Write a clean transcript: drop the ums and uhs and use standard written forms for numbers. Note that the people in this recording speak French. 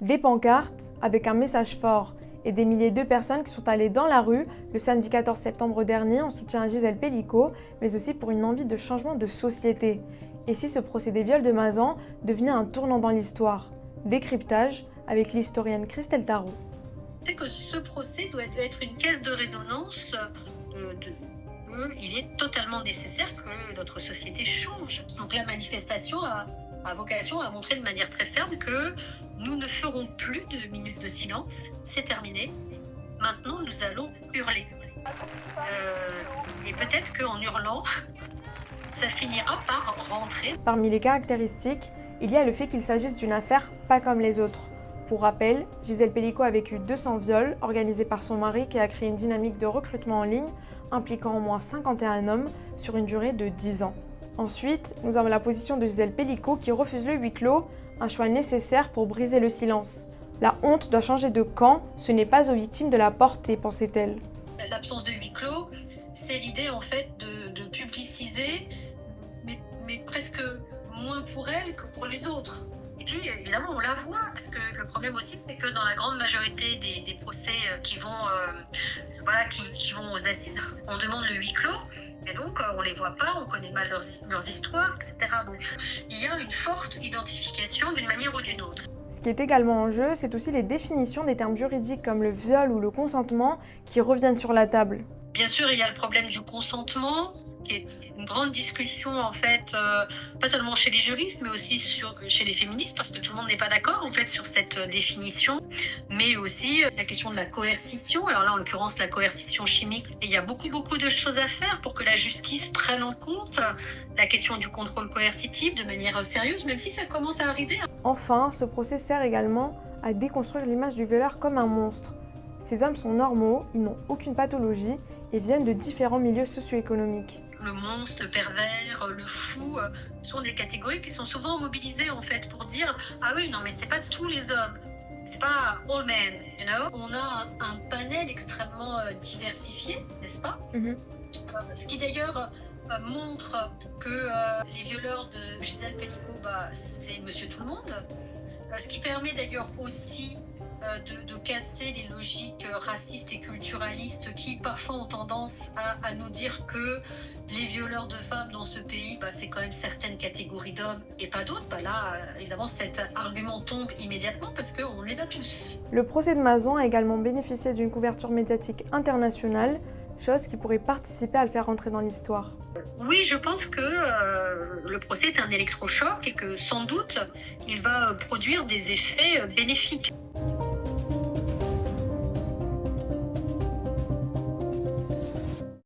Des pancartes avec un message fort et des milliers de personnes qui sont allées dans la rue le samedi 14 septembre dernier en soutien à Gisèle Pelicot, mais aussi pour une envie de changement de société. Et si ce procédé viol de Mazan devenait un tournant dans l'histoire? Décryptage avec l'historienne Christelle Tarot. C'est que ce procès doit être une caisse de résonance il est totalement nécessaire que notre société change. Donc la manifestation a vocation à montrer de manière très ferme que nous ne ferons plus de minutes de silence, c'est terminé. Maintenant, nous allons hurler. Et peut-être qu'en hurlant, ça finira par rentrer. Parmi les caractéristiques, il y a le fait qu'il s'agisse d'une affaire pas comme les autres. Pour rappel, Gisèle Pelicot a vécu 200 viols organisés par son mari qui a créé une dynamique de recrutement en ligne impliquant au moins 51 hommes sur une durée de 10 ans. Ensuite, nous avons la position de Gisèle Pelicot qui refuse le huis clos, un choix nécessaire pour briser le silence. La honte doit changer de camp, ce n'est pas aux victimes de la porter, pensait-elle. L'absence de huis clos, c'est l'idée en fait de publiciser, mais presque moins pour elle que pour les autres. Et puis évidemment on la voit, parce que le problème aussi c'est que dans la grande majorité des procès qui vont aux assises, on demande le huis clos, et donc on les voit pas, on connaît mal leurs histoires, etc. Donc il y a une forte identification d'une manière ou d'une autre. Ce qui est également en jeu, c'est aussi les définitions des termes juridiques comme le viol ou le consentement qui reviennent sur la table. Bien sûr, il y a le problème du consentement, qui est une grande discussion en fait, pas seulement chez les juristes, mais aussi chez les féministes, parce que tout le monde n'est pas d'accord en fait sur cette définition, mais aussi la question de la coercition. Alors là, en l'occurrence, la coercition chimique. Et il y a beaucoup de choses à faire pour que la justice prenne en compte la question du contrôle coercitif de manière sérieuse, même si ça commence à arriver. Enfin, ce procès sert également à déconstruire l'image du violeur comme un monstre. Ces hommes sont normaux, ils n'ont aucune pathologie et viennent de différents milieux socio-économiques. Le monstre, le pervers, le fou sont des catégories qui sont souvent mobilisées en fait pour dire « Ah oui, non mais c'est pas tous les hommes, c'est pas all men, you know ?» On a un panel extrêmement diversifié, n'est-ce pas? Ce qui d'ailleurs montre que les violeurs de Gisèle Pelicot, c'est Monsieur Tout-le-Monde. Ce qui permet d'ailleurs aussi de casser les logiques racistes et culturalistes qui parfois ont tendance à nous dire que les violeurs de femmes dans ce pays, c'est quand même certaines catégories d'hommes et pas d'autres. Là, évidemment, cet argument tombe immédiatement parce qu'on les a tous. Le procès de Mazan a également bénéficié d'une couverture médiatique internationale, chose qui pourrait participer à le faire rentrer dans l'histoire. Oui, je pense que le procès est un électrochoc et que sans doute, il va produire des effets bénéfiques.